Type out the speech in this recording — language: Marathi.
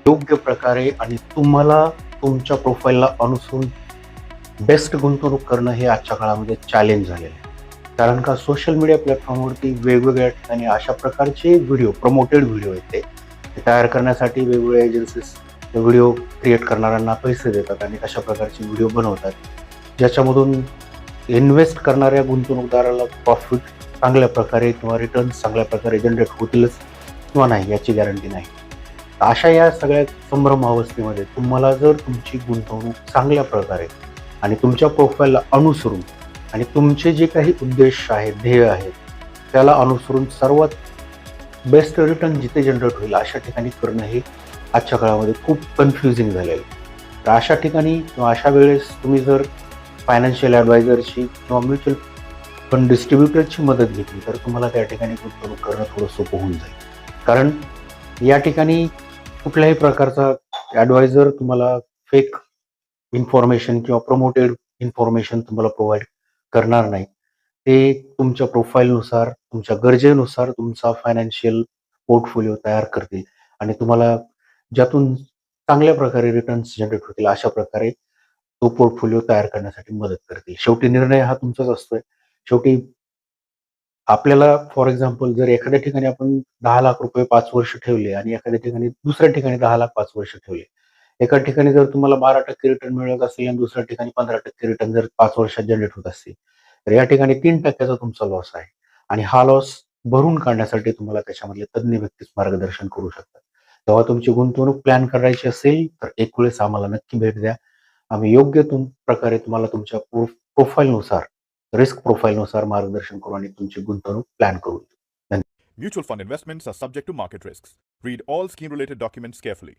योग्य प्रकारे आणि तुम्हाला तुमच्या प्रोफाईलला अनुसरून बेस्ट गुंतवणूक करणं हे आजच्या काळामध्ये चॅलेंज झालेलं आहे. कारण का सोशल मीडिया प्लॅटफॉर्मवरती वेगवेगळ्या ठिकाणी अशा प्रकारचे व्हिडिओ, प्रमोटेड व्हिडिओ आहेत ते तयार करण्यासाठी वेगवेगळ्या एजन्सीज व्हिडिओ क्रिएट करणाऱ्यांना पैसे देतात आणि अशा प्रकारचे व्हिडिओ बनवतात. ज्याच्यामधून इन्व्हेस्ट करणाऱ्या गुंतवणूकदाराला प्रॉफिट चांगल्या प्रकारे किंवा रिटर्न्स चांगल्या प्रकारे जनरेट होतीलच किंवा नाही याची गॅरंटी नाही. अशा या सगळ्या संभ्रम अवस्थेमध्ये तुम्हाला जर तुमची गुंतवणूक चांगल्या प्रकारे आणि तुमच्या प्रोफाईलला अनुसरून आणि तुमचे जे काही उद्देश आहेत, ध्येय आहेत, त्याला अनुसरून सर्वात बेस्ट रिटर्न जिथे जनरेट होईल अशा ठिकाणी करणं हे आजच्या काळामध्ये खूप कन्फ्युजिंग झालेलं आहे. तर अशा ठिकाणी किंवा अशा वेळेस तुम्ही जर फायनान्शियल ॲडवायझरची किंवा म्युच्युअल फंड डिस्ट्रीब्युटरची मदत घेतली तर तुम्हाला त्या ठिकाणी गुंतवणूक करणं थोडं सोपं होऊन जाईल. कारण या ठिकाणी कुठल्याही प्रकारचा ॲडवायझर तुम्हाला फेक इन्फॉर्मेशन किंवा प्रमोटेड इन्फॉर्मेशन तुम्हाला प्रोव्हाईड करणार नाही. ते तुमच्या प्रोफाईलनुसार, तुमच्या गरजेनुसार तुमचा फायनान्शियल पोर्टफोलिओ तयार करतील आणि तुम्हाला ज्यातून चांगल्या प्रकारे रिटर्न्स जनरेट होतील अशा प्रकारे तो पोर्टफोलिओ तयार करण्यासाठी मदत करतील. शेवटी निर्णय हा तुमचाच असतोय. शेवटी आपल्याला फॉर एक्झाम्पल जर एखाद्या ठिकाणी आपण ₹10,00,000 5 वर्ष ठेवले आणि एखाद्या ठिकाणी दुसऱ्या ठिकाणी 10,00,000 5 वर्ष ठेवले. एका ठिकाणी जर तुम्हाला 12% रिटर्न मिळत असेल आणि दुसऱ्या ठिकाणी 15% रिटर्न जर 5 वर्षात जनरेट होत असतील, तर या ठिकाणी 3% चा तुमचा लॉस आहे आणि हा लॉस भरून काढण्यासाठी तुम्हाला त्याच्यामधले तज्ञ व्यक्तीच मार्गदर्शन करू शकतात. तेव्हा तुमची गुंतवणूक प्लॅन करायची असेल, तर एक वेळेस आम्हाला नक्की भेट द्या. आम्ही योग्य प्रकारे तुम्हाला तुमच्या प्रोफाईलनुसार, रिस्क प्रोफाईलनुसार मार्गदर्शन करू आणि तुमची गुंतवणूक प्लॅन करू. धन्यवाद. Mutual fund investments are subject to market risks. Read all scheme related documents carefully.